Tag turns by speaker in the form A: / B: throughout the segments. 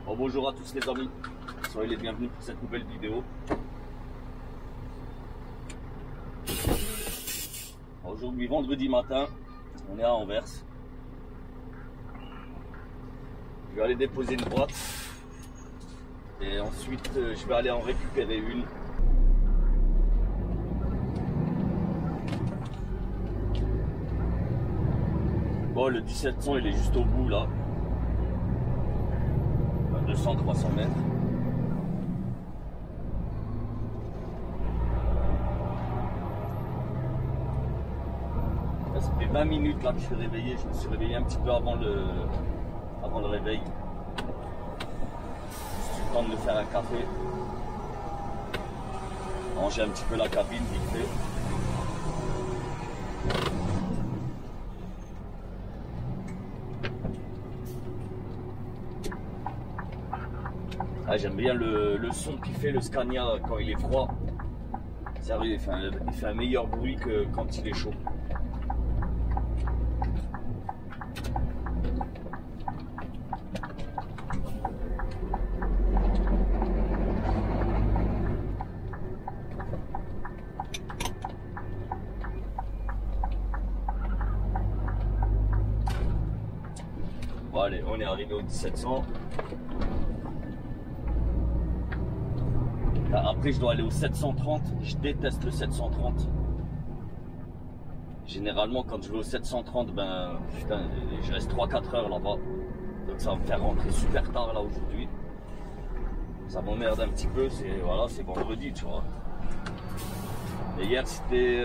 A: Bon, bonjour à tous les amis, soyez les bienvenus pour cette nouvelle vidéo. Aujourd'hui vendredi matin, on est à Anvers. Je vais aller déposer une boîte et ensuite je vais aller en récupérer une. Bon, le 1700 il est juste au bout là. 200-300 mètres. Ça fait 20 minutes là que je suis réveillé. Je me suis réveillé un petit peu avant le réveil. J'ai eu le temps de me faire un café. Ranger un petit peu la cabine vite fait. Ah, j'aime bien le son qu'il fait le Scania quand il est froid. Sérieux, il fait un meilleur bruit que quand il est chaud. Bon allez, on est arrivé au 1700. Après je dois aller au 730, je déteste le 730. Généralement quand je vais au 730, ben putain, je reste 3-4 heures là-bas. Donc ça va me faire rentrer super tard là aujourd'hui. Ça m'emmerde un petit peu, c'est vendredi tu vois. Et hier c'était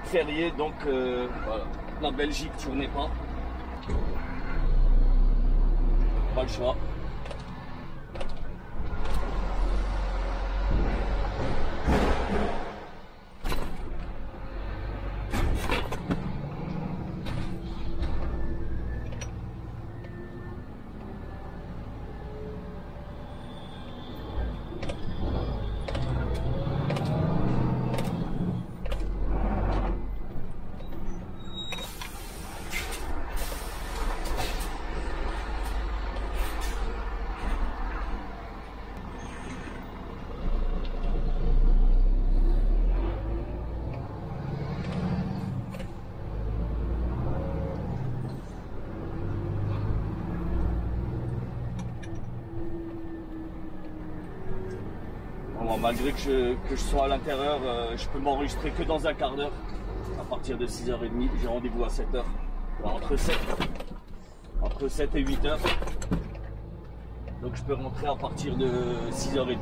A: férié, donc voilà. La Belgique tournait pas. Pas le choix. Malgré que je sois à l'intérieur, je peux m'enregistrer que dans un quart d'heure. À partir de 6h30, j'ai rendez-vous à 7h. Entre 7 et 8h. Donc je peux rentrer à partir de 6h30.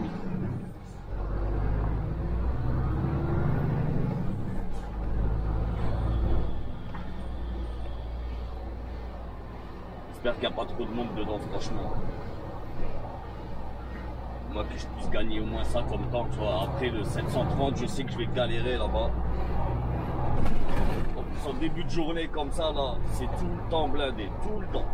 A: J'espère qu'il n'y a pas trop de monde dedans, franchement. Moi que je puisse gagner au moins ça comme temps, tu vois. Après le 730, je sais que je vais galérer là-bas. En plus en début de journée comme ça là, c'est tout le temps blindé, tout le temps.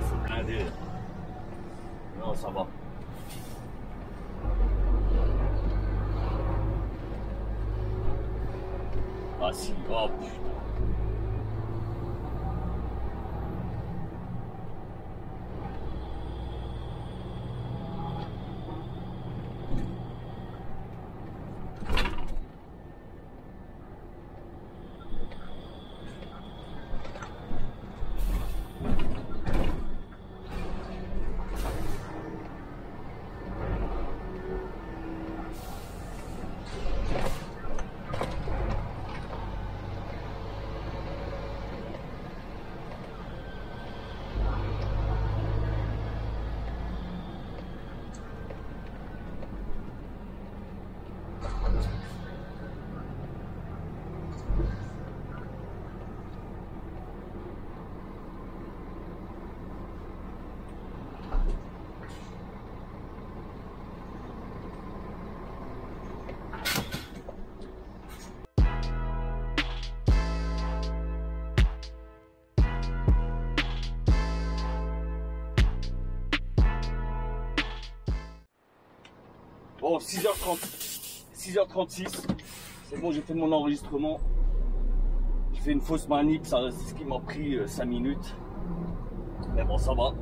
A: C'est blindé. Non, ça va. Ah si, oh putain. Bon, 6h36. C'est bon, j'ai fait mon enregistrement. J'ai fait une fausse manip, c'est ce qui m'a pris 5 minutes. Mais bon, ça va.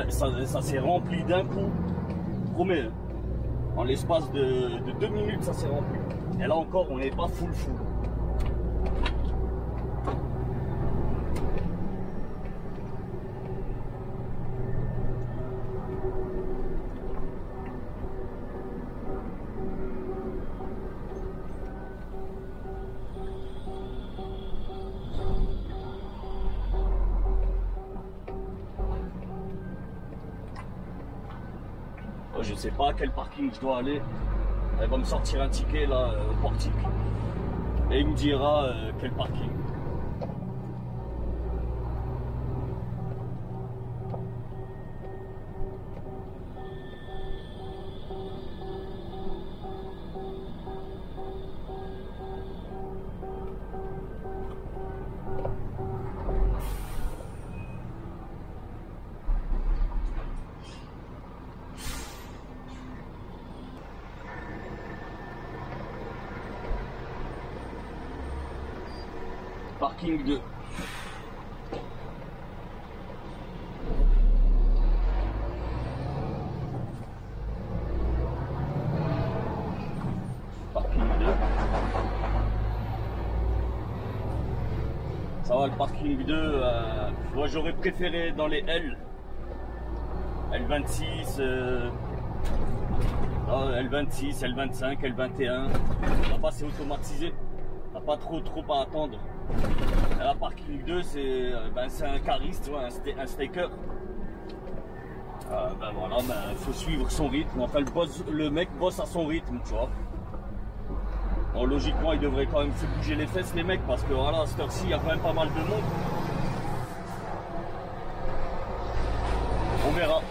A: Ça s'est rempli d'un coup. Je promets. En l'espace de 2 minutes, ça s'est rempli. Et là encore, on n'est pas full. Je sais pas à quel parking je dois aller. Elle va me sortir un ticket là au portique et il me dira quel parking. Parking 2. Parking 2. Ça va, le parking 2, moi j'aurais préféré dans les L. L26, L26, L25, L21. Là-bas c'est automatisé. T'as pas trop à attendre. La parking 2 c'est un cariste, un staker. Voilà, faut suivre son rythme. Enfin le mec bosse à son rythme, tu vois. Bon, logiquement il devrait quand même se bouger les fesses les mecs parce que voilà, à cette heure-ci il y a quand même pas mal de monde. On verra.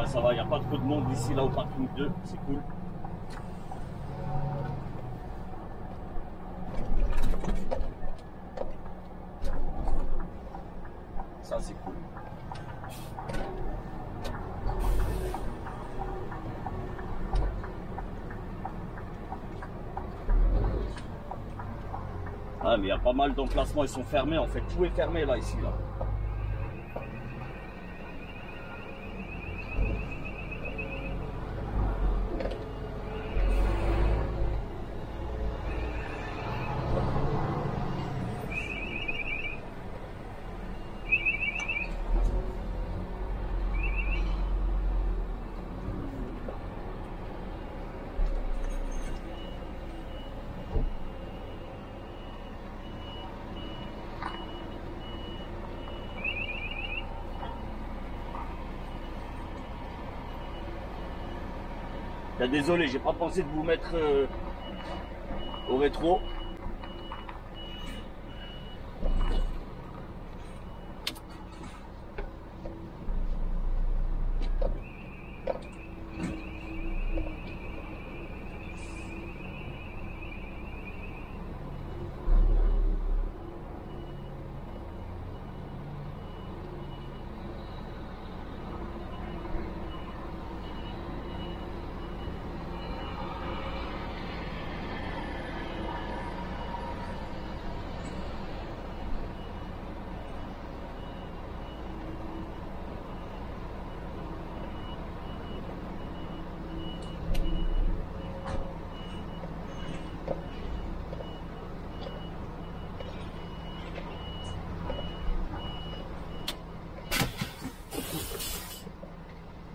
A: Ça va, il n'y a pas trop de monde ici là au parking 2, c'est cool. Ça c'est cool. Ah mais il y a pas mal d'emplacements, ils sont fermés en fait, tout est fermé là ici là. Désolé, j'ai pas pensé de vous mettre au rétro.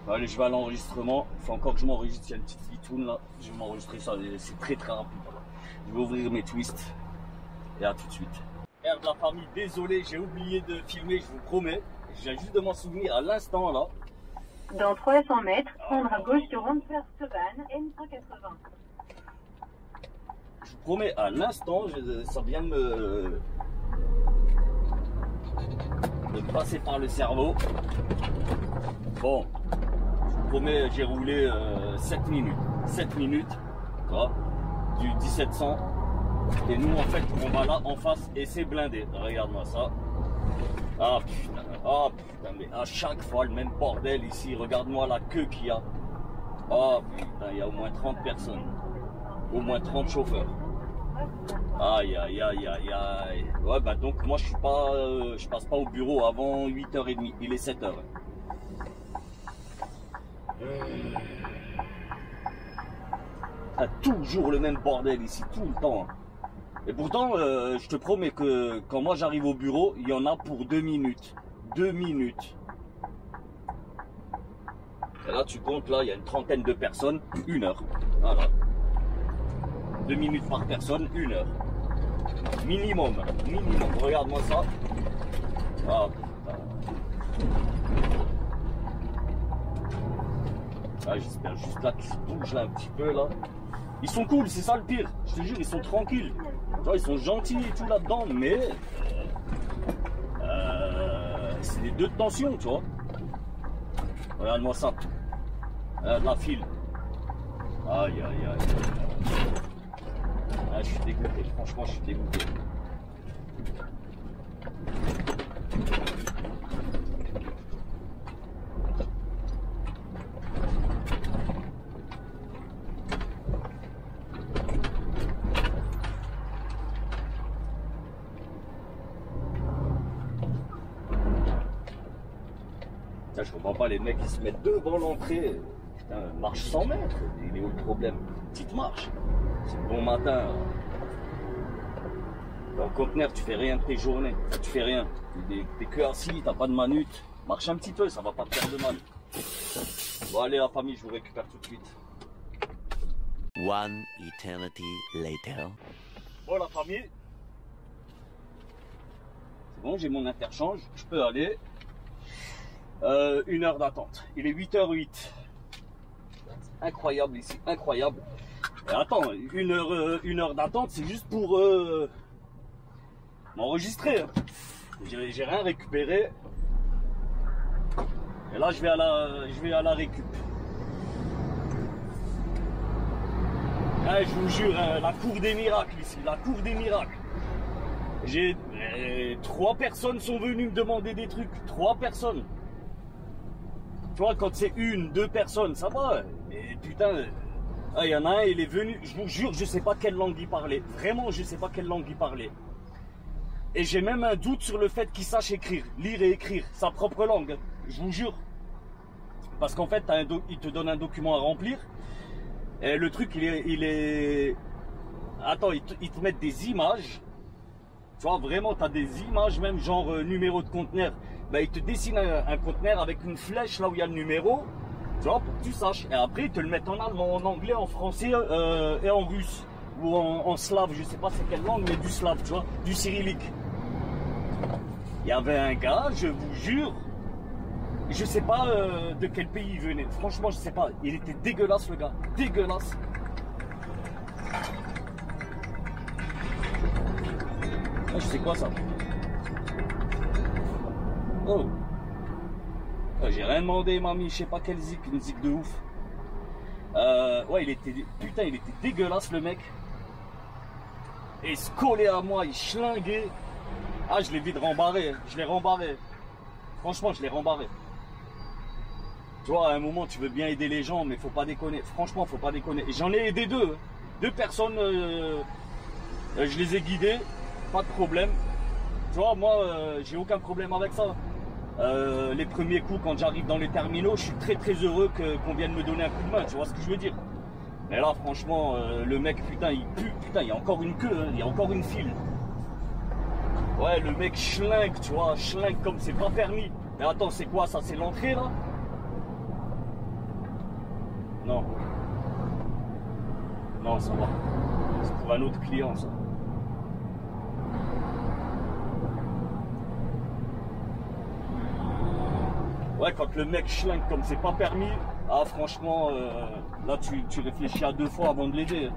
A: Allez, je vais à l'enregistrement. Il faut encore que je m'enregistre. Il y a une petite vitoune là. Je vais m'enregistrer ça. C'est très rapide. Je vais ouvrir mes twists. Et à tout de suite. Merde la famille, désolé, j'ai oublié de filmer, je vous promets. Je viens juste de m'en souvenir à l'instant là.
B: Dans 300 mètres, prendre à gauche sur Randverstevan, N180.
A: Je vous promets, à l'instant, ça vient de me passer par le cerveau. Bon, je vous promets, j'ai roulé 7 minutes. 7 minutes, tu vois, du 1700. Et nous, en fait, on va là en face et c'est blindé. Regarde-moi ça. Ah putain, mais à chaque fois le même bordel ici. Regarde-moi la queue qu'il y a. Oh putain, il y a au moins 30 personnes. Au moins 30 chauffeurs. Aïe aïe aïe aïe aïe. Ouais bah donc moi je passe pas au bureau avant 8h30. Il est 7h. Ah, toujours le même bordel ici, tout le temps. Et pourtant, je te promets que quand moi j'arrive au bureau, il y en a pour 2 minutes. 2 minutes. Et là, tu comptes, là, il y a une trentaine de personnes, 1 heure. Voilà. 2 minutes par personne, 1 heure. Minimum, minimum. Regarde-moi ça. Ah, putain. Ah, j'espère juste là qu'ils bougent là un petit peu, là. Ils sont cool, c'est ça le pire. Je te jure, ils sont tranquilles. Tu vois, ils sont gentils et tout là-dedans, mais c'est des deux de tension, tu vois. Regarde-moi ça. La file. Aïe, aïe, aïe. Ah, je suis dégoûté. Franchement, je suis dégoûté. Je comprends pas les mecs qui se mettent devant l'entrée. Putain, marche 100 mètres. Il est où le problème? Petite marche. C'est bon matin. Dans le conteneur, tu fais rien de tes journées. Tu fais rien. T'es que assis, t'as pas de manute. Marche un petit peu, ça va pas te faire de mal. Bon, allez, la famille, je vous récupère tout de suite.
C: One eternity later.
A: Bon, la famille. C'est bon, j'ai mon interchange. Je peux aller. 1 heure d'attente. Il est 8h08. Incroyable ici, incroyable. Et attends, 1 heure d'attente, c'est juste pour m'enregistrer. Hein. J'ai rien récupéré. Et là, je vais à la récup. Ah, je vous jure, hein, la cour des miracles ici, la cour des miracles. J'ai 3 personnes sont venues me demander des trucs. 3 personnes. Tu vois, quand c'est 1, 2 personnes, ça va. Et putain, il y en a un, il est venu, je vous jure, je sais pas quelle langue il parlait. Vraiment, je sais pas quelle langue il parlait. Et j'ai même un doute sur le fait qu'il sache écrire, lire et écrire sa propre langue. Je vous jure. Parce qu'en fait, il te donne un document à remplir. Et le truc, il est... Attends, ils te mettent des images. Tu vois, vraiment, tu as des images, même genre numéro de conteneur. Bah, il te dessine un conteneur avec une flèche là où il y a le numéro, tu vois, pour que tu saches. Et après, ils te le mettent en allemand, en anglais, en français et en russe. Ou en slave, je sais pas c'est quelle langue, mais du slave, tu vois, du cyrillique. Il y avait un gars, je vous jure, je sais pas de quel pays il venait. Franchement, je sais pas. Il était dégueulasse, le gars. Dégueulasse. Ah, je sais quoi ça? Oh, j'ai rien demandé, mamie, je sais pas quelle zik, une zik de ouf. Ouais, il était dégueulasse le mec. Et il se collait à moi, il schlinguait. Ah, je l'ai vite rembarré, je l'ai rembarré. Franchement, je l'ai rembarré. Tu vois, à un moment, tu veux bien aider les gens, mais faut pas déconner. Franchement, faut pas déconner. Et j'en ai aidé 2. 2 personnes, je les ai guidées, pas de problème. Tu vois, moi, j'ai aucun problème avec ça. Les premiers coups, quand j'arrive dans les terminaux, je suis très très heureux qu'on vienne me donner un coup de main, tu vois ce que je veux dire. Mais là, franchement, le mec, putain, il pue, putain, il y a encore une queue, hein, il y a encore une file. Ouais, le mec schlingue, tu vois, schlingue comme c'est pas permis. Mais attends, c'est quoi ça? C'est l'entrée, là? Non. Non, ça va. C'est pour un autre client, ça. Ouais, quand le mec schlingue comme c'est pas permis, ah franchement, là tu réfléchis à 2 fois avant de l'aider.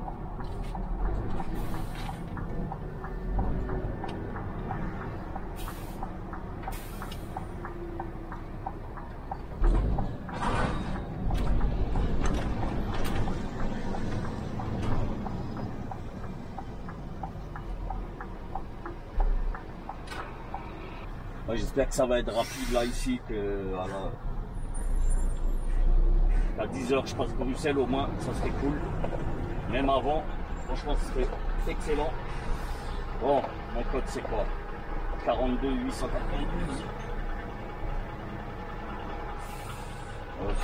A: J'espère que ça va être rapide là ici, que voilà. À 10h je passe Bruxelles au moins, ça serait cool. Même avant, franchement ce serait excellent. Bon, mon code c'est quoi? 42 892. Ok.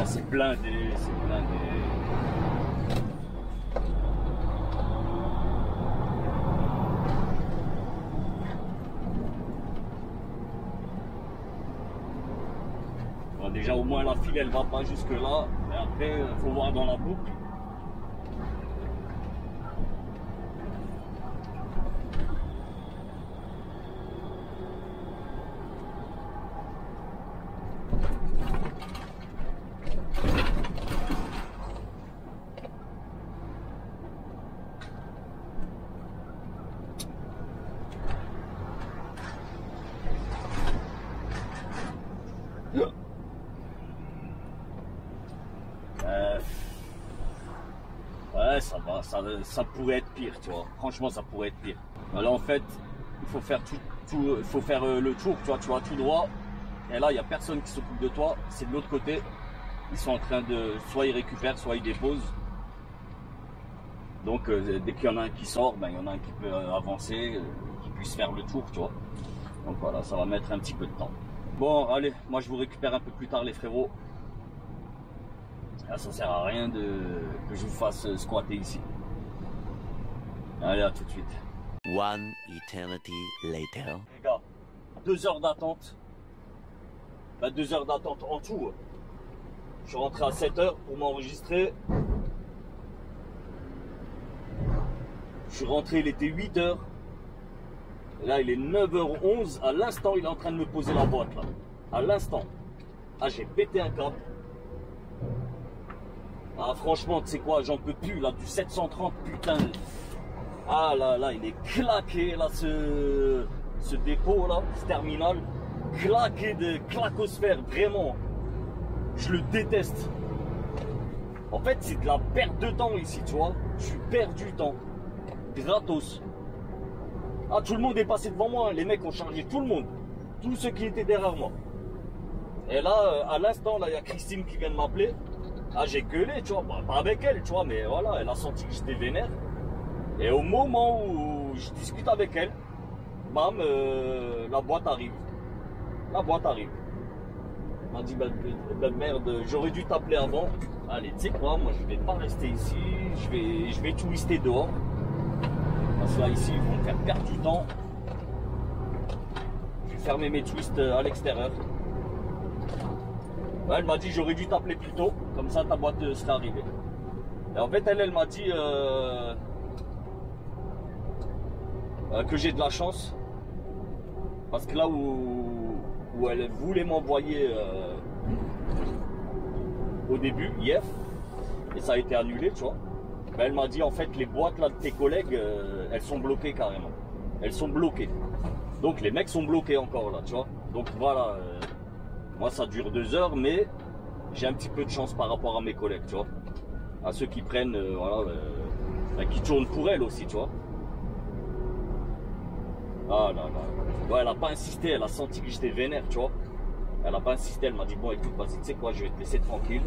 A: C'est blindé, c'est blindé. Bon, déjà au moins la file elle va pas jusque là, mais après il faut voir dans la boucle. Ouais, ça va, ça pourrait être pire, tu vois. Franchement, ça pourrait être pire. Alors en fait, il faut faire il faut faire le tour, tu vois tout droit. Et là, il n'y a personne qui s'occupe de toi. C'est de l'autre côté. Ils sont en train de, soit ils récupèrent, soit ils déposent. Donc dès qu'il y en a un qui sort, ben, il y en a un qui peut avancer, qui puisse faire le tour, tu vois. Donc voilà, ça va mettre un petit peu de temps. Bon, allez, moi je vous récupère un peu plus tard les frérots. Là, ça sert à rien que je vous fasse squatter ici. Allez, à tout de suite.
C: One eternity later.
A: Les gars, 2 heures d'attente. Bah, 2 heures d'attente en tout. Je suis rentré à 7 heures pour m'enregistrer. Je suis rentré, il était 8 heures. Et là, il est 9h11. À l'instant, il est en train de me poser la boîte, là. À l'instant. Ah, j'ai pété un câble. Ah, franchement, tu sais quoi, j'en peux plus, là, du 730, putain. Ah, là, il est claqué, là, ce dépôt, là, ce terminal. Claqué de clacosphère, vraiment. Je le déteste. En fait, c'est de la perte de temps ici, tu vois. Je perds du temps. Gratos. Ah, tout le monde est passé devant moi. Les mecs ont chargé tout le monde. Tous ceux qui étaient derrière moi. Et là, à l'instant, là, il y a Christine qui vient de m'appeler. Ah, j'ai gueulé, tu vois. Bah, pas avec elle, tu vois, mais voilà, elle a senti que j'étais vénère. Et au moment où je discute avec elle, bam, la boîte arrive. La boîte arrive. Elle m'a dit, bah, merde, j'aurais dû t'appeler avant. Allez, tu sais quoi, moi je vais pas rester ici, je vais twister dehors. Parce que là, ici, ils vont me faire perdre du temps. Je vais fermer mes twists à l'extérieur. Ouais, elle m'a dit, j'aurais dû t'appeler plus tôt, comme ça ta boîte serait arrivée. Et en fait, elle m'a dit que j'ai de la chance. Parce que là où elle voulait m'envoyer au début, hier, et ça a été annulé, tu vois. Ben, elle m'a dit en fait les boîtes là de tes collègues, elles sont bloquées carrément. Elles sont bloquées. Donc les mecs sont bloqués encore là, tu vois. Donc voilà, moi ça dure 2 heures, mais j'ai un petit peu de chance par rapport à mes collègues, tu vois. À ceux qui prennent, voilà, qui tournent pour elle aussi, tu vois. Ah là là. Ouais, elle a pas insisté, elle a senti que j'étais vénère, tu vois. Elle a pas insisté, elle m'a dit bon écoute, vas-y, tu sais quoi, je vais te laisser tranquille.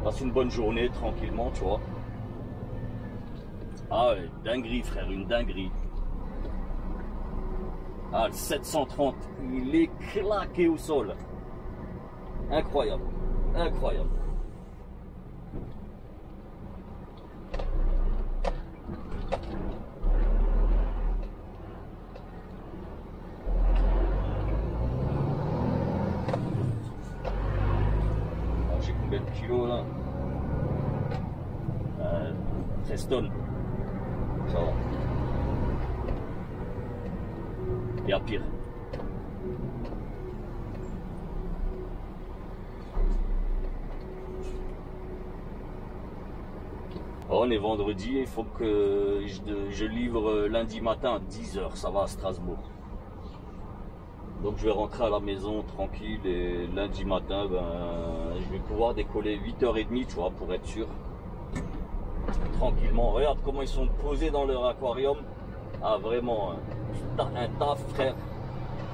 A: Passe une bonne journée, tranquillement, tu vois. Ah ouais, dinguerie frère, une dinguerie. Ah, le 730, il est claqué au sol. Incroyable, incroyable. J'ai combien de kilos là 13 tonnes. Ça va. Il y a pire. Oh, on est vendredi, il faut que je livre lundi matin à 10 h, ça va à Strasbourg. Donc je vais rentrer à la maison tranquille et lundi matin, je vais pouvoir décoller 8h30, tu vois, pour être sûr. Tranquillement, regarde comment ils sont posés dans leur aquarium. Ah vraiment, un taf frère,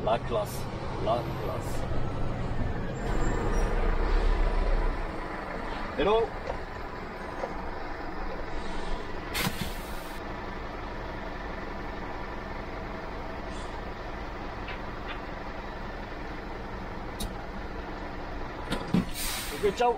A: la classe, la classe. Hello. Ok, ciao.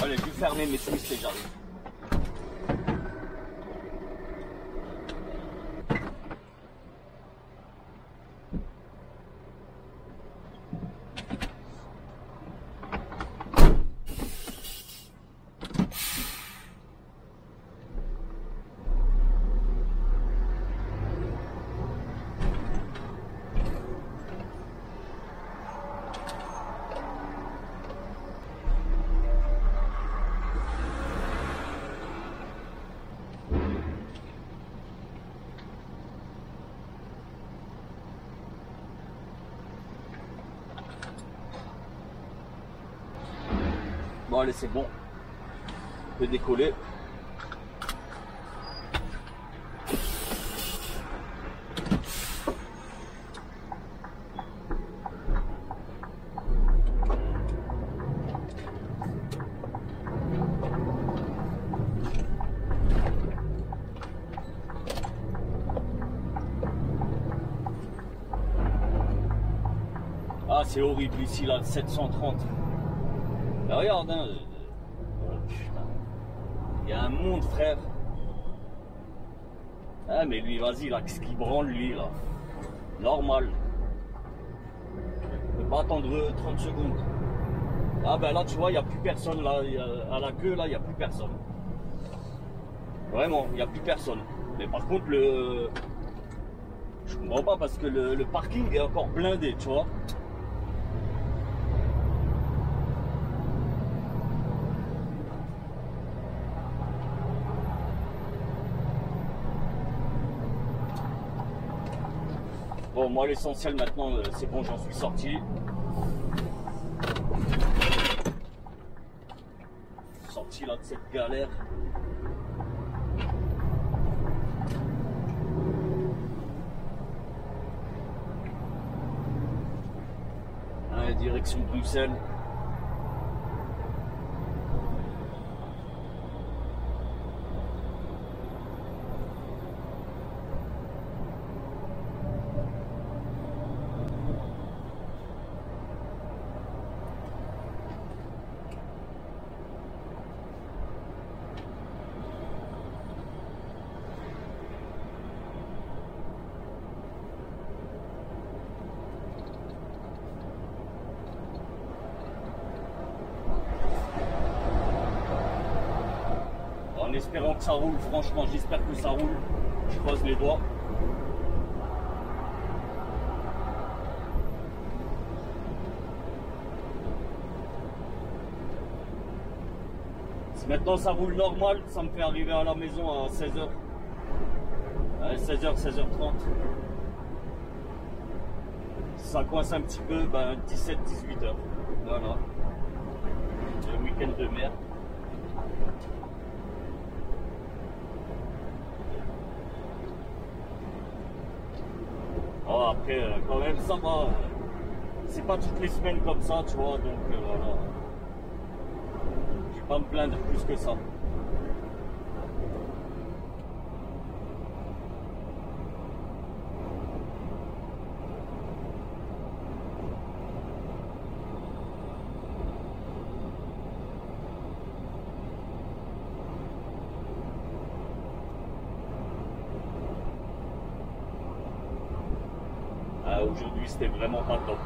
A: Allez, je vais fermer mes Smiths et j'arrive. Bon allez, c'est bon, on peut décoller. Ah, c'est horrible ici là, 730. Ah, regarde, hein. Oh, putain. Il y a un monde, frère. Ah, mais lui, vas-y, là, qu'est-ce qu'il branle, lui, là? Normal. Ne peut pas attendre 30 secondes. Ah, ben là, tu vois, il n'y a plus personne, là. À la queue, là, il n'y a plus personne. Vraiment, il n'y a plus personne. Mais par contre, je comprends pas parce que le parking est encore blindé, tu vois. Bon, moi l'essentiel maintenant, c'est bon, j'en suis sorti. Sorti là de cette galère. Allez, direction Bruxelles. En espérant que ça roule, franchement j'espère que ça roule, je croise les doigts. Si maintenant ça roule normal, ça me fait arriver à la maison à 16 h. 16 h, 16h30. Si ça coince un petit peu, 17, 18 h. Voilà. Le week-end de merde. Oh, après, quand même, ça va. C'est pas toutes les semaines comme ça, tu vois, donc voilà. Je vais pas me plaindre plus que ça. aujourd'hui c'était vraiment pas top.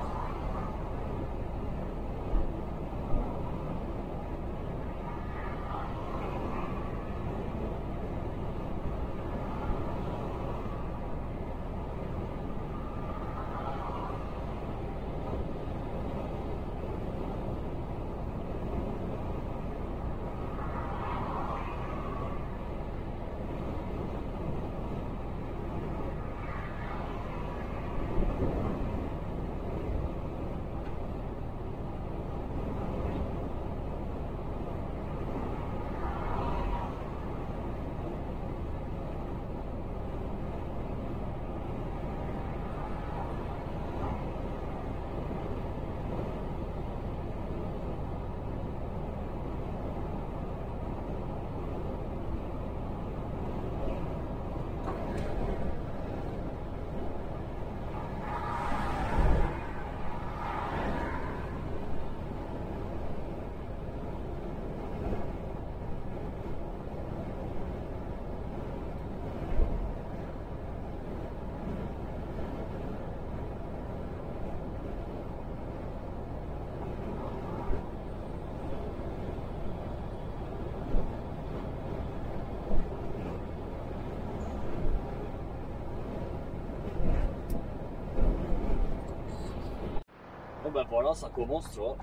A: Bon ben voilà, ça commence, tu vois.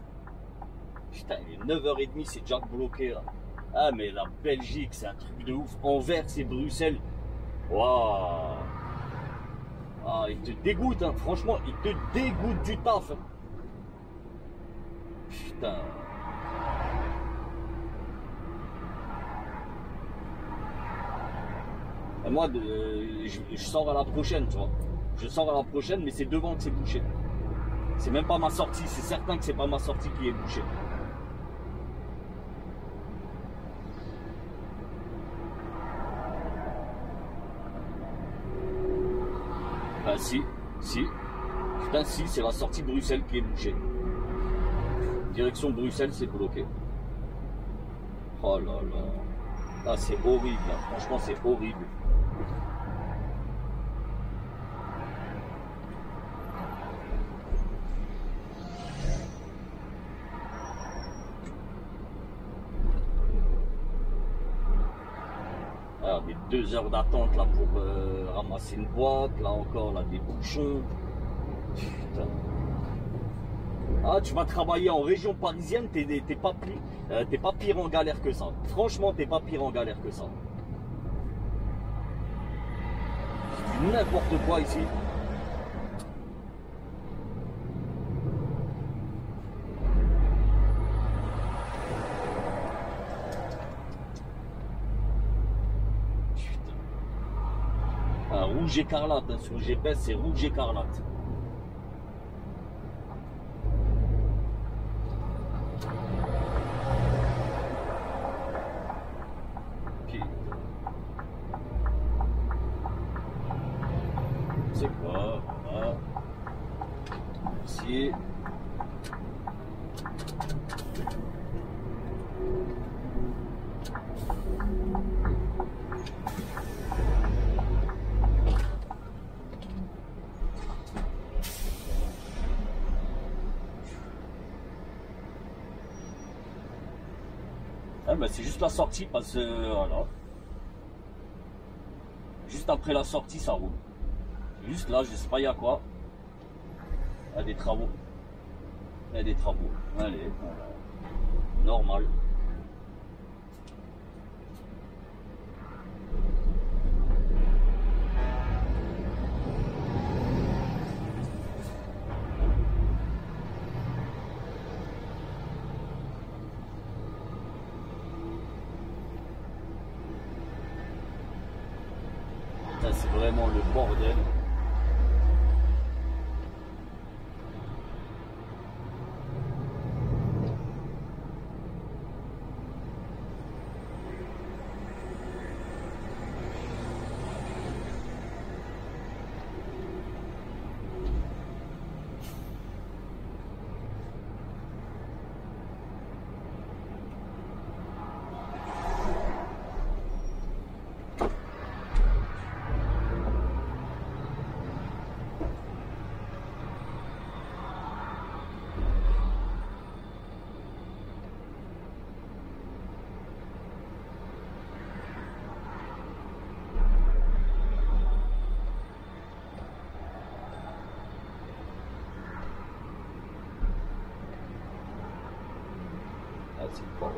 A: Putain, il est 9h30, c'est déjà bloqué là. Ah mais la Belgique, c'est un truc de ouf. Anvers et Bruxelles. Waouh. Ah, il te dégoûte, hein. Franchement, il te dégoûte du taf. Hein. Putain. Et moi, je sors à la prochaine, tu vois. Je sors à la prochaine, mais c'est devant que c'est bouché. C'est même pas ma sortie, c'est certain que c'est pas ma sortie qui est bouchée. Ah si. Putain si, c'est la sortie Bruxelles qui est bouchée. Direction Bruxelles, c'est bloqué. Oh là là. Ah c'est horrible, là. Franchement c'est horrible. Alors, des 2 heures d'attente là pour ramasser une boîte, là encore là des bouchons. Putain. Ah, tu vas travailler en région parisienne, t'es pas pire en galère que ça. Franchement, t'es pas pire en galère que ça. C'est n'importe quoi ici. Ah, rouge écarlate, hein, sur le GPS c'est rouge écarlate. C'est quoi? Voilà. Merci. Ah ben c'est juste la sortie parce que voilà. Juste après la sortie ça roule. Juste là, je sais pas il y a quoi. Il y a des travaux. Il y a des travaux. Allez, voilà. Normal. Ça c'est vraiment le bordel. c'est bon.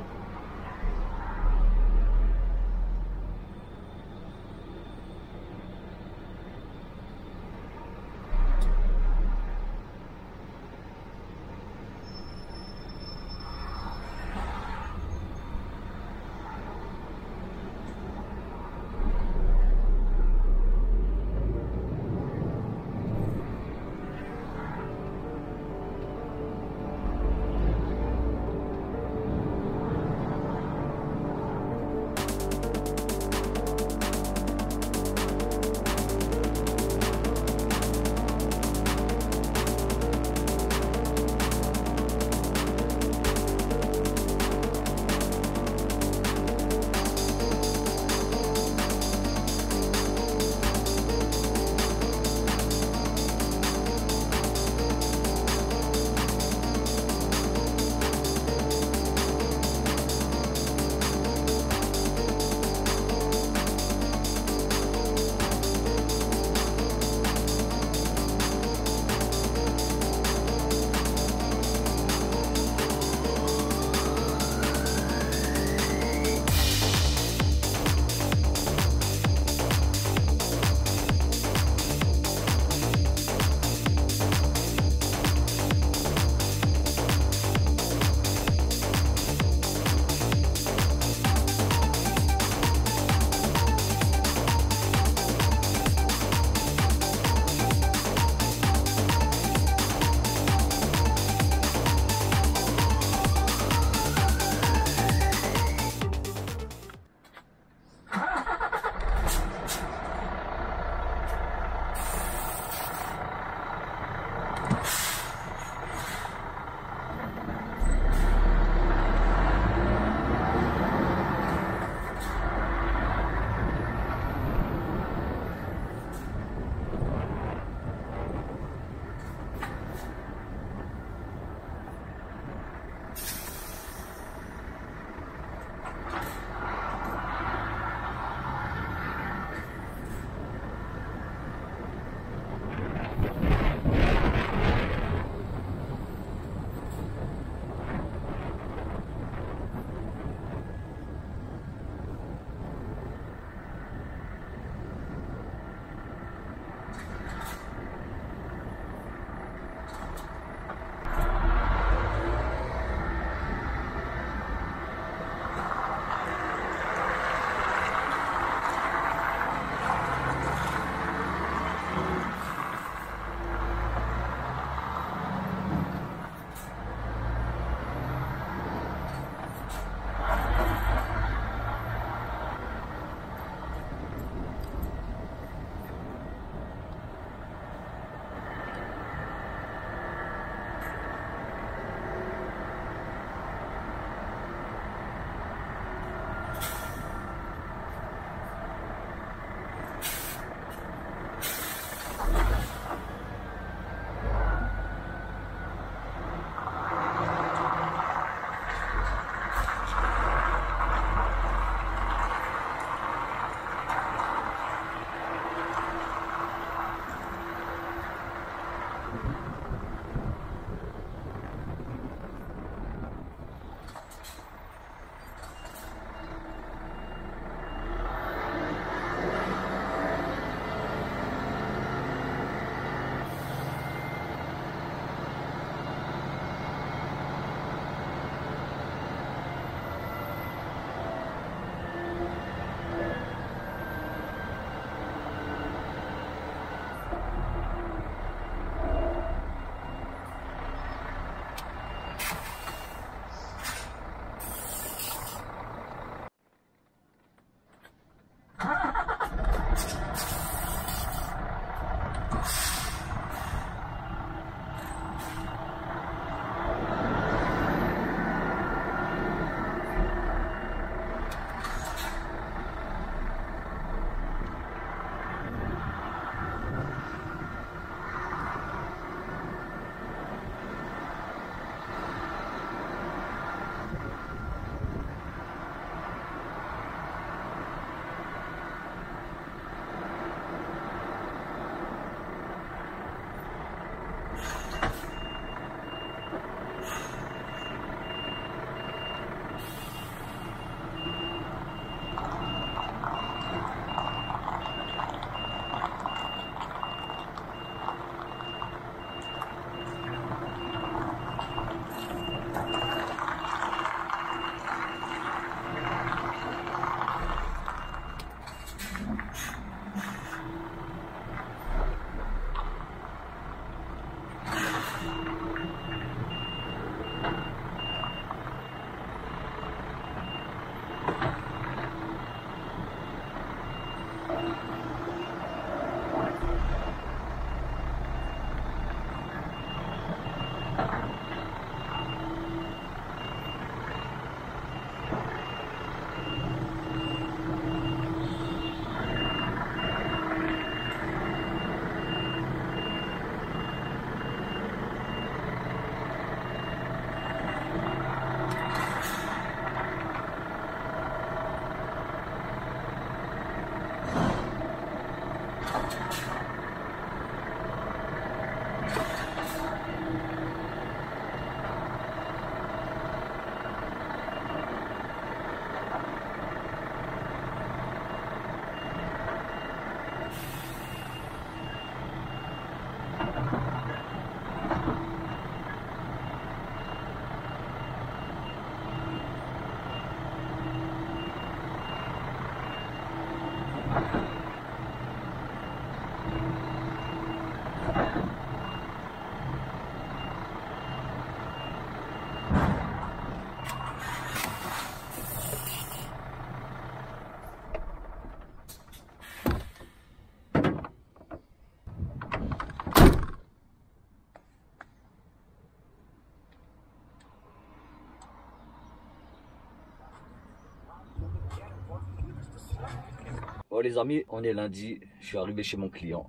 D: Bon les amis, on est lundi, je suis arrivé chez mon client.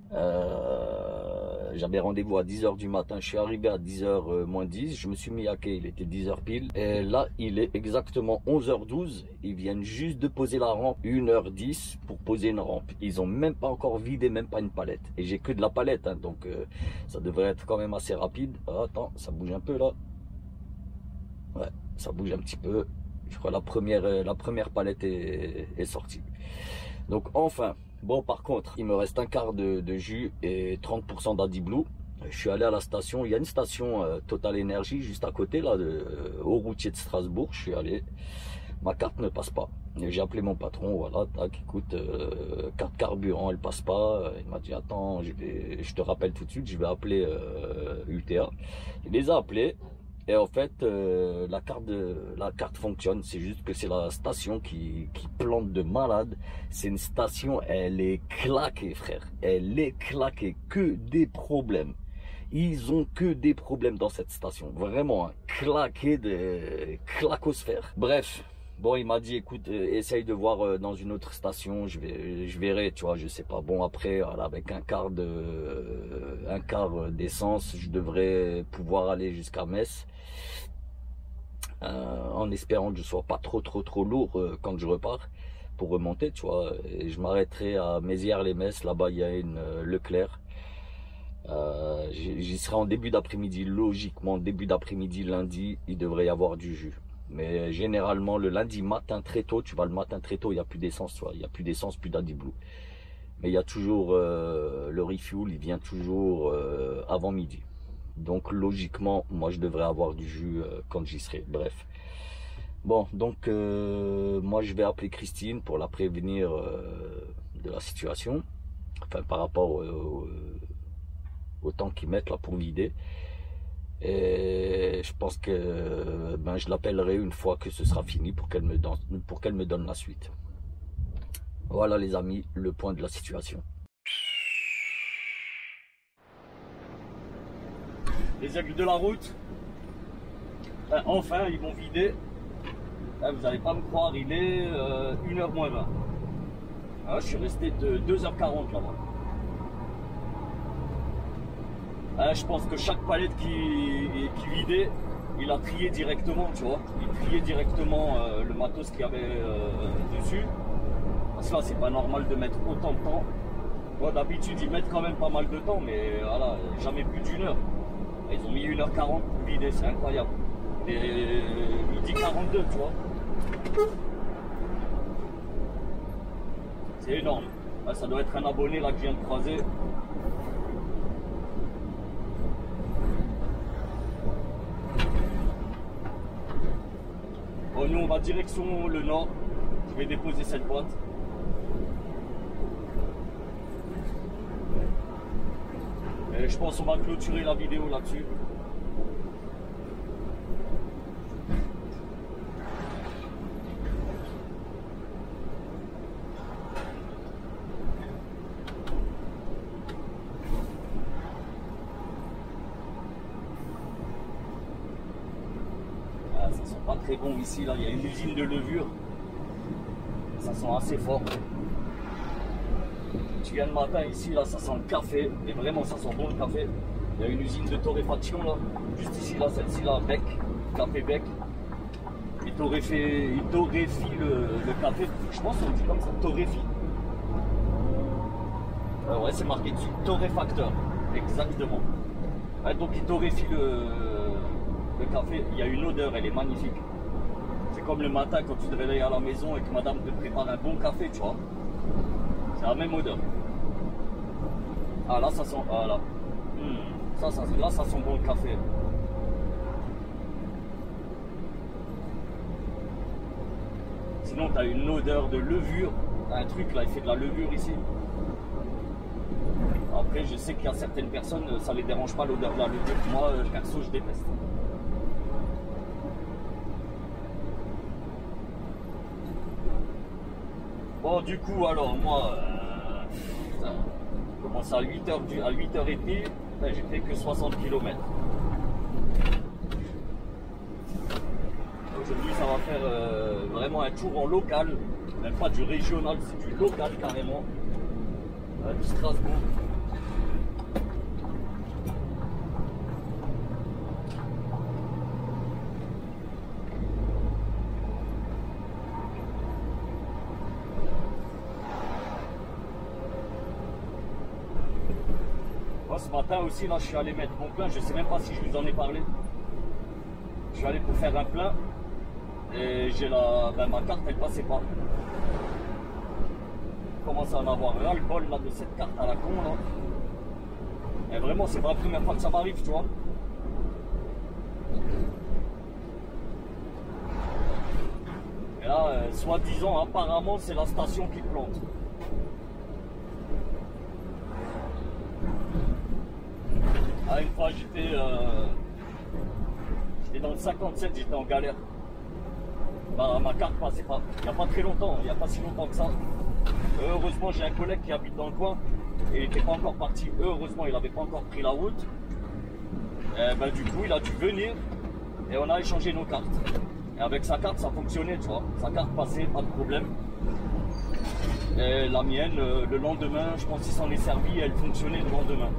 D: J'avais rendez-vous à 10h du matin, je suis arrivé à 10h moins 10, je me suis mis à quai, il était 10h pile. Et là, il est exactement 11h12, ils viennent juste de poser la rampe, 1h10 pour poser une rampe. Ils ont même pas encore vidé, même pas une palette. Et j'ai que de la palette, hein, donc ça devrait être quand même assez rapide. Ah, attends, ça bouge un peu là. Ouais, ça bouge un petit peu. Je crois la première palette est sortie. Donc enfin, bon par contre, il me reste un quart de jus et 30% d'Adiblue. Je suis allé à la station, il y a une station Total Energy juste à côté, là, au routier de Strasbourg. Je suis allé, ma carte ne passe pas. J'ai appelé mon patron, voilà, tac, écoute, carte carburant, elle passe pas. Il m'a dit, attends, je te rappelle tout de suite, je vais appeler UTA. Il les a appelés. Et en fait, la carte fonctionne. C'est juste que c'est la station qui plante de malade. C'est une station, elle est claquée, frère. Elle est claquée. Que des problèmes. Ils ont que des problèmes dans cette station. Vraiment, hein, claqué de clacosphère. Bref. Bon, il m'a dit, écoute, essaye de voir dans une autre station, je verrai, tu vois, je sais pas. Bon, après, voilà, avec un quart d'essence, je devrais pouvoir aller jusqu'à Metz, en espérant que je sois pas trop lourd quand je repars pour remonter, tu vois. Et je m'arrêterai à Mézières-les-Metz, là-bas il y a une Leclerc. J'y serai en début d'après-midi, logiquement, début d'après-midi, lundi, il devrait y avoir du jus. Mais généralement, le lundi matin très tôt, tu vas le matin très tôt, il n'y a plus d'essence, tu vois. Il n'y a plus d'essence, plus d'Adiblue. Mais il y a toujours le refuel, il vient toujours avant midi. Donc logiquement, moi je devrais avoir du jus quand j'y serai. Bref. Bon, donc moi je vais appeler Christine pour la prévenir de la situation. Enfin, par rapport au temps qu'ils mettent là pour vider. Et je pense que je l'appellerai une fois que ce sera fini pour qu'elle me donne la suite. Voilà les amis, le point de la situation.
A: Les aiguilles de la route, enfin ils vont vider. Vous n'allez pas me croire, il est 1h moins 20. Je suis resté de 2h40 là-bas. Je pense que chaque palette qui vidait, il a trié directement, tu vois. Il triait directement le matos qu'il y avait dessus. Parce que là, c'est pas normal de mettre autant de temps. Moi, d'habitude, ils mettent quand même pas mal de temps, mais voilà, jamais plus d'une heure. Ils ont mis 1h40 pour vider, c'est incroyable. Et midi 42, tu vois. C'est énorme. Là, ça doit être un abonné là que je viens de croiser. Bon, nous on va direction le nord. Je vais déposer cette boîte. Et je pense qu'on va clôturer la vidéo là-dessus. Ça sent pas très bon ici, là il y a une usine de levure. Ça sent assez fort. Tu viens le matin ici, là ça sent le café, et vraiment ça sent bon le café. Il y a une usine de torréfaction là, juste ici là, celle-ci là, Bec, café Bec. Il torréfie le café, je pense qu'on dit comme ça, torréfie. Ouais, c'est marqué dessus, torréfacteur, exactement. Ouais, donc il torréfie le café, il y a une odeur, elle est magnifique. C'est comme le matin quand tu te réveilles à la maison et que madame te prépare un bon café, tu vois. C'est la même odeur. Ah là ça sent, ah là. Là ça sent bon le café. Sinon tu as une odeur de levure. T'as un truc là, il fait de la levure ici. Après je sais qu'il y a certaines personnes, ça les dérange pas l'odeur de la levure. Moi perso je déteste. Bon du coup alors moi je commence à 8h30, j'ai fait que 60 km. Aujourd'hui ça va faire vraiment un tour en local. Même pas du régional, c'est du local carrément. Du Strasbourg. Moi ce matin aussi, là je suis allé mettre mon plein, je sais même pas si je vous en ai parlé. Je suis allé pour faire un plein et j'ai ma carte elle passait pas. Je commence à en avoir ras le bol là de cette carte à la con là. Et vraiment c'est pas la première fois que ça m'arrive, tu vois. Et là, soi-disant, apparemment c'est la station qui plante. Ah, une fois j'étais dans le 57, j'étais en galère. Bah, ma carte passait pas. Il n'y a pas très longtemps, il n'y a pas si longtemps que ça. Heureusement, j'ai un collègue qui habite dans le coin et il n'était pas encore parti. Heureusement, il n'avait pas encore pris la route. Et ben, du coup, il a dû venir et on a échangé nos cartes. Et avec sa carte, ça fonctionnait, tu vois. Sa carte passait, pas de problème. Et la mienne, le lendemain, je pense qu'il s'en est servi et elle fonctionnait le lendemain.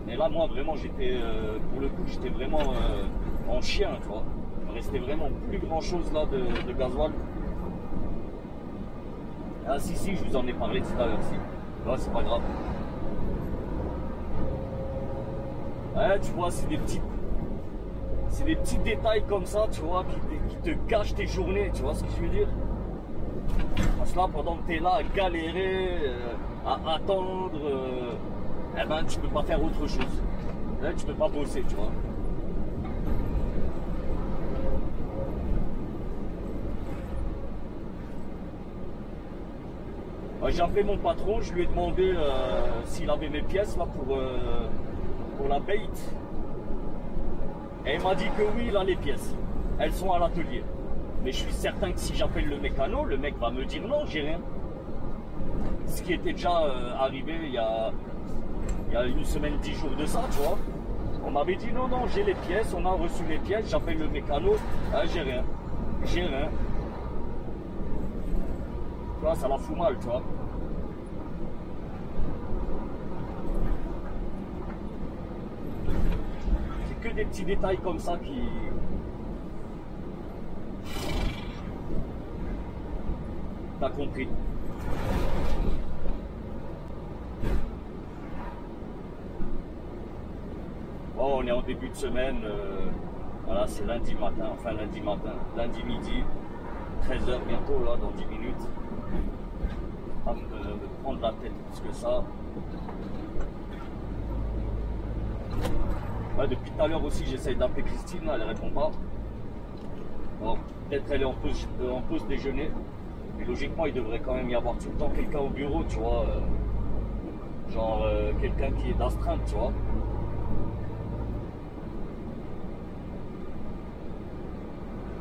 A: Et là, moi, vraiment, j'étais, pour le coup, j'étais vraiment en chien, tu vois. Il me restait vraiment plus grand chose là de gasoil. Ah si, je vous en ai parlé tout à l'heure, si. Ouais, c'est pas grave. Ouais, tu vois, c'est des petits détails comme ça, tu vois, qui te gâchent tes journées, tu vois ce que je veux dire? Parce que là, pendant que tu es là à galérer, à attendre, eh ben, tu peux pas faire autre chose. Là, tu peux pas bosser, tu vois. J'ai appelé mon patron, je lui ai demandé s'il avait mes pièces là pour la bait. Et il m'a dit que oui, il a les pièces. Elles sont à l'atelier. Mais je suis certain que si j'appelle le mécano, le mec va me dire non, j'ai rien. Ce qui était déjà arrivé il y a une semaine, 10 jours de ça, tu vois. On m'avait dit non, j'ai les pièces, on a reçu les pièces, j'appelle le mécano, ah, j'ai rien. J'ai rien. Tu vois, ça la fout mal, tu vois. C'est que des petits détails comme ça qui... T'as compris. Bon, on est en début de semaine. Voilà, c'est lundi matin, enfin lundi matin, lundi midi, 13h bientôt, là, dans 10 minutes. Pas me prendre la tête plus que ça. Ouais, depuis tout à l'heure aussi, j'essaye d'appeler Christine, là, elle répond pas. Bon, peut-être elle est en pause déjeuner. Mais logiquement, il devrait quand même y avoir tout le temps quelqu'un au bureau, tu vois. Genre quelqu'un qui est d'astreinte, tu vois.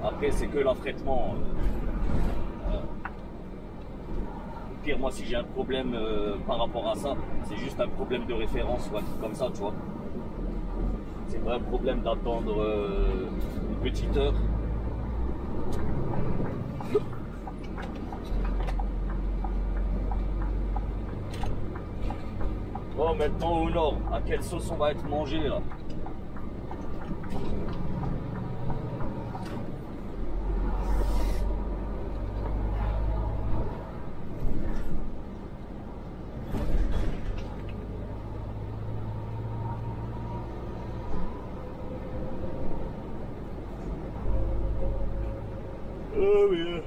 A: Après, c'est que l'affrètement. Au pire, moi, si j'ai un problème par rapport à ça, c'est juste un problème de référence ou un truc comme ça, tu vois. C'est pas un problème d'attendre une petite heure. Bon, maintenant au nord, à quelle sauce on va être mangé là? Oh oui.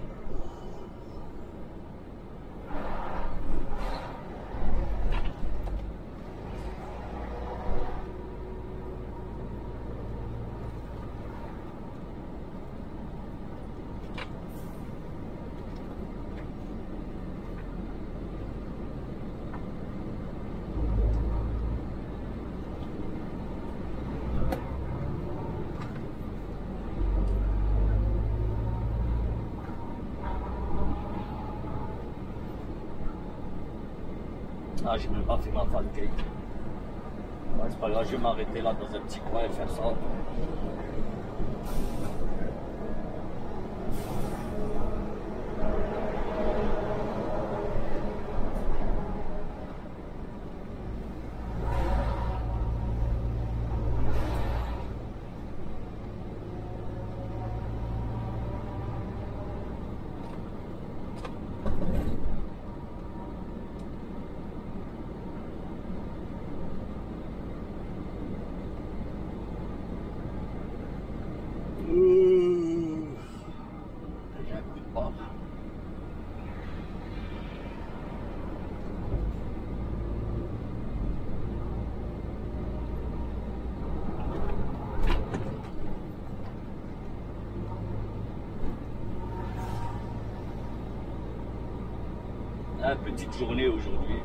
A: Ah, j'ai même pas fait ma fan cake. Ouais, c'est pas grave, je vais m'arrêter là dans un petit coin et faire ça. Ah, petite journée aujourd'hui.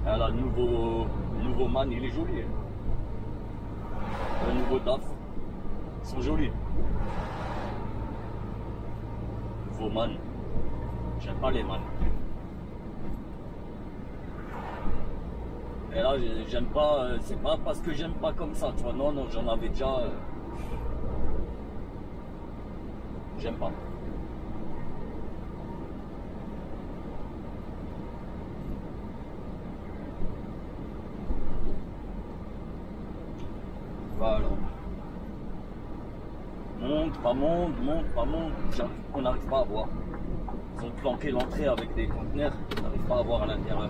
A: Ah, là, nouveau man, il est joli. Hein. Le nouveau DAF, ils sont jolis. Nouveau man, j'aime pas les man. Et là, j'aime pas, c'est pas parce que j'aime pas comme ça, tu vois. Non, non, j'en avais déjà. J'aime pas. Voilà. Monte, pas monte, monte, pas monte. On n'arrive pas à voir. Ils ont planqué l'entrée avec des conteneurs. On n'arrive pas à voir à l'intérieur.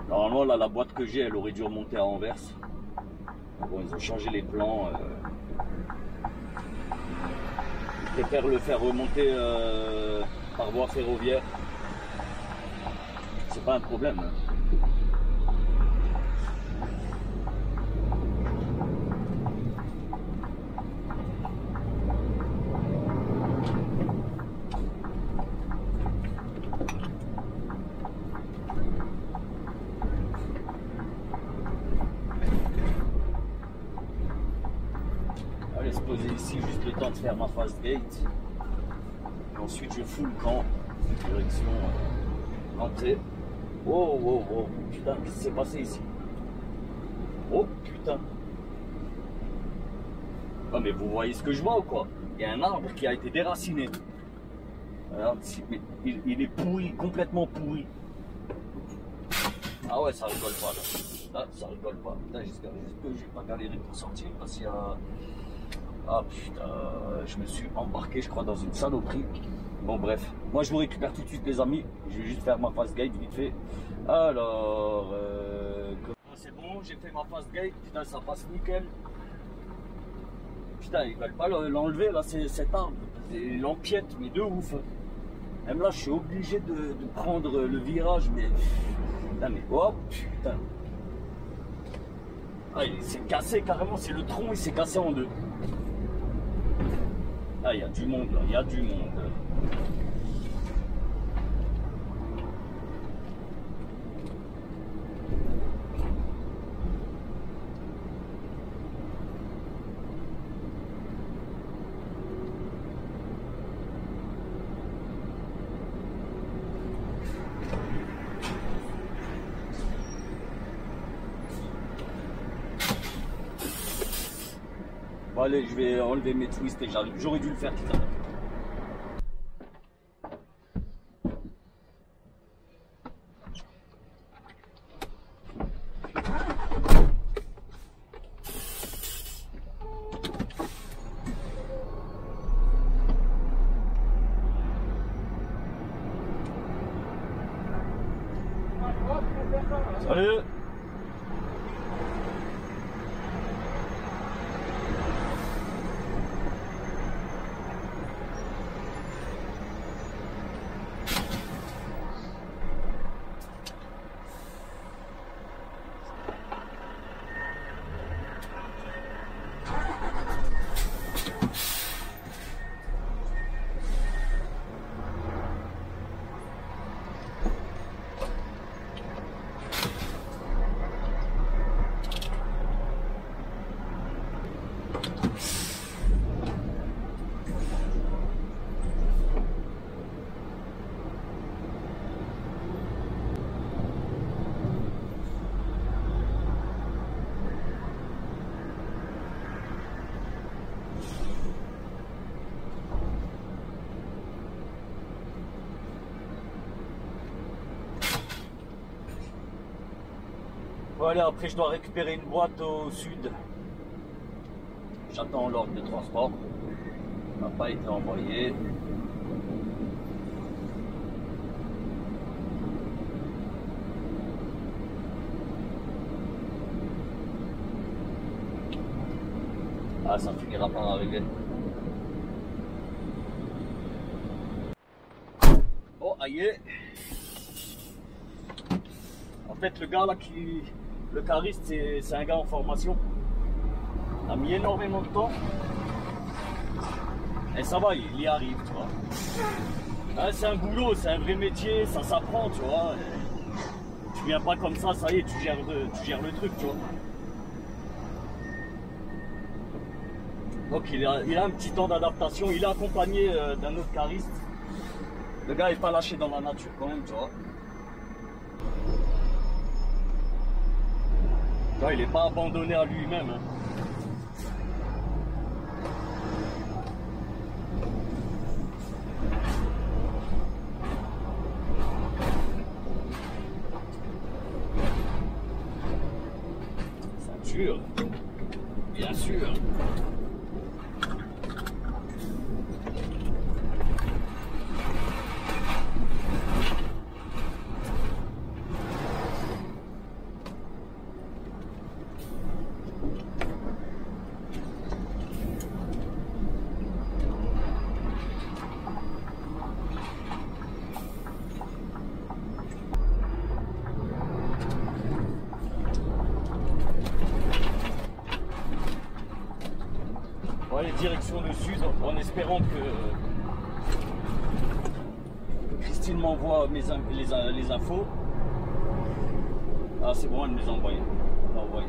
A: Normalement, là, la boîte que j'ai, elle aurait dû remonter à Anvers. Bon, ils ont changé les plans. Ils préfèrent le faire remonter par voie ferroviaire. C'est pas un problème. Hein. Allez se poser ici juste le temps de faire ma fast gate. Et ensuite je fous le camp. Direction l'entrée. Oh, oh, oh, putain, qu'est-ce qui s'est passé ici? Oh putain. Ah, mais vous voyez ce que je vois ou quoi? Il y a un arbre qui a été déraciné. Alors, il est pourri, complètement pourri. Ah ouais, ça rigole pas là. Là, ça rigole pas. Putain, j'espère juste que j'ai pas galéré pour sortir parce qu'il y a... Ah putain, je me suis embarqué, je crois, dans une saloperie. Bon, bref. Moi, je vous récupère tout de suite, les amis. Je vais juste faire ma fast gate vite fait. Alors, c'est bon, j'ai fait ma fast gate. Putain, ça passe nickel. Putain, ils veulent pas l'enlever, là, cet arbre. Il l'empiète, mais de ouf. Même là, je suis obligé de prendre le virage, mais... Putain, mais oh, putain. Ah, il s'est cassé carrément, c'est le tronc, il s'est cassé en deux. Ah, il y a du monde, là, il y a du monde. Bon, allez, je vais enlever mes twists et j'arrive. J'aurais dû le faire tout à l'heure. Salut. Bon, allez, après je dois récupérer une boîte au sud. J'attends l'ordre de transport. Il n'a pas été envoyé. Ah, ça finira par arriver. Ça y est. En fait, le gars là le cariste, c'est un gars en formation. Il a mis énormément de temps. Et ça va, il y arrive, tu vois. Ah, c'est un boulot, c'est un vrai métier, ça s'apprend, tu vois. Tu viens pas comme ça y est, tu gères le truc, tu vois. Donc il a un petit temps d'adaptation, il est accompagné d'un autre cariste. Le gars est pas lâché dans la nature quand même, tu vois. Là, il est pas abandonné à lui-même. Hein. Ceinture, bien sûr. Ouais, direction le sud, en espérant que Christine m'envoie les infos. Ah, c'est bon, elle me les a envoyées. Elle m'a envoyé.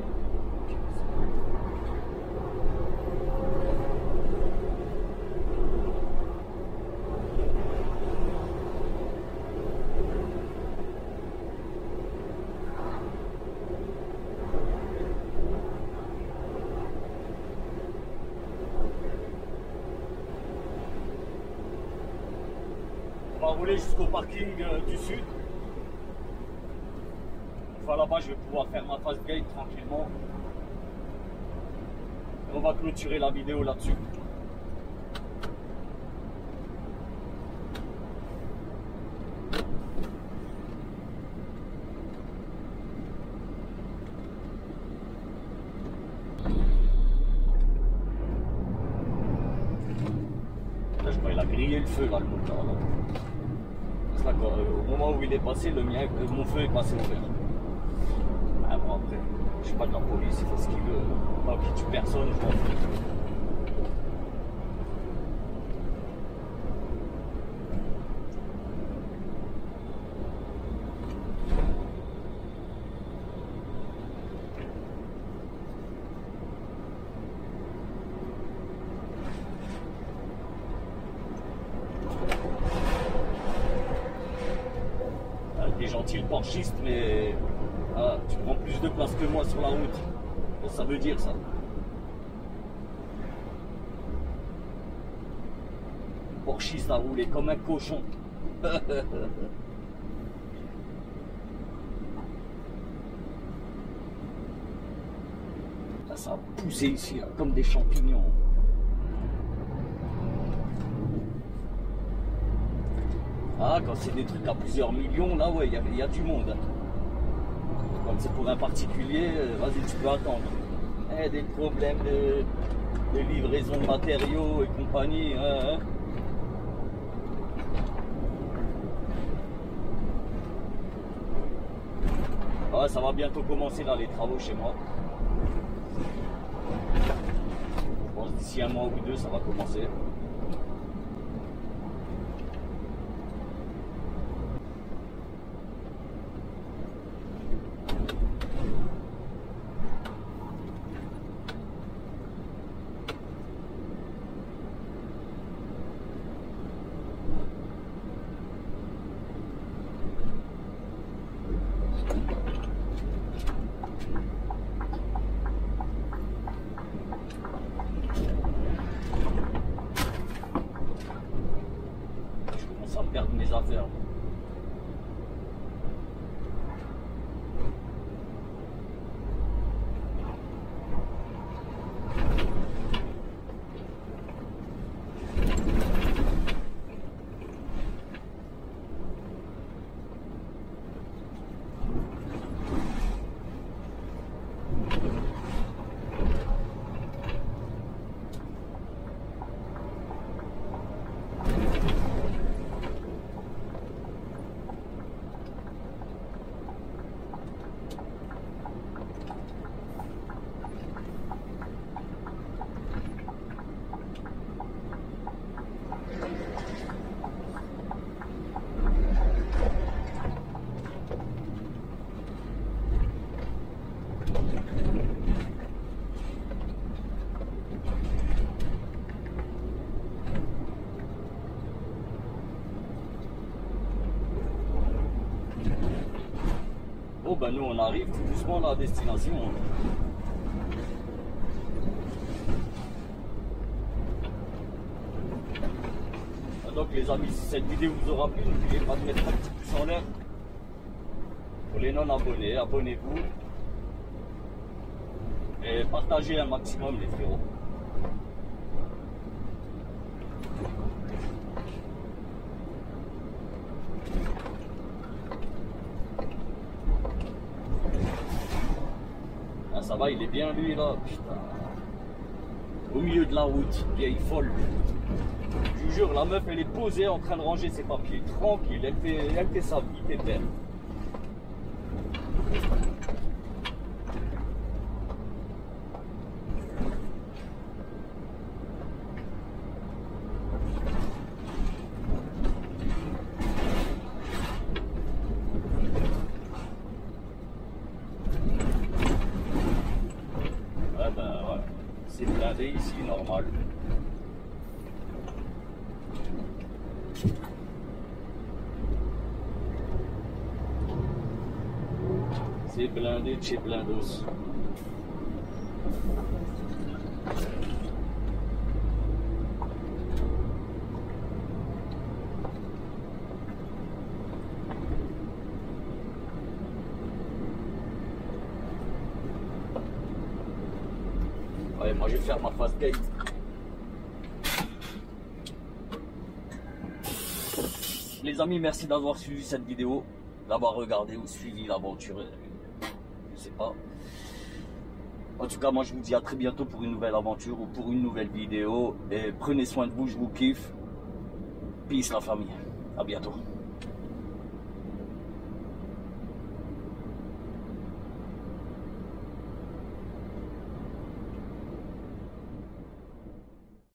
A: On va rouler jusqu'au parking du sud. Enfin, là-bas, je vais pouvoir faire ma fast gate tranquillement. Et on va clôturer la vidéo là-dessus. Là, je crois qu'il a grillé le feu, là, le moteur. Là. Au moment où il est passé, mon feu est passé au vert. Ah bon, après, je suis pas de la police, il fait ce qu'il veut. Pas qu'il tue personne, je m'en fous. T'es gentil le porchiste, mais tu prends plus de place que moi sur la route. Qu'est-ce que ça veut dire ça? Le porchiste a roulé comme un cochon. Là, ça a poussé ici, là, comme des champignons. Ah, quand c'est des trucs à plusieurs millions, là, ouais, il y a du monde. Quand c'est pour un particulier, vas-y, tu peux attendre. Des problèmes de livraison de matériaux et compagnie. Hein. Ouais, ça va bientôt commencer, là, les travaux chez moi. Je pense d'ici un mois ou deux, ça va commencer. Je commence à perdre mes affaires. frérot, ben nous on arrive tout doucement à la destination. Donc les amis, si cette vidéo vous aura plu, n'oubliez pas de mettre un petit pouce en l'air. Pour les non-abonnés, abonnez-vous. Et partagez un maximum les frérots. Ah, ça va, il est bien lui là, putain. Au milieu de la route, vieille folle. Je vous jure, la meuf elle est posée en train de ranger ses papiers. Tranquille, elle fait sa vie, pépère. Ouais ben ouais, c'est blindé ici, normal. C'est blindé de chez Blindos. Ouais, moi je vais faire ma fast game. Les amis, merci d'avoir suivi cette vidéo, d'avoir regardé ou suivi l'aventure. Je sais pas. En tout cas, moi je vous dis à très bientôt pour une nouvelle aventure ou pour une nouvelle vidéo. Et prenez soin de vous, je vous kiffe. Peace la famille. À bientôt.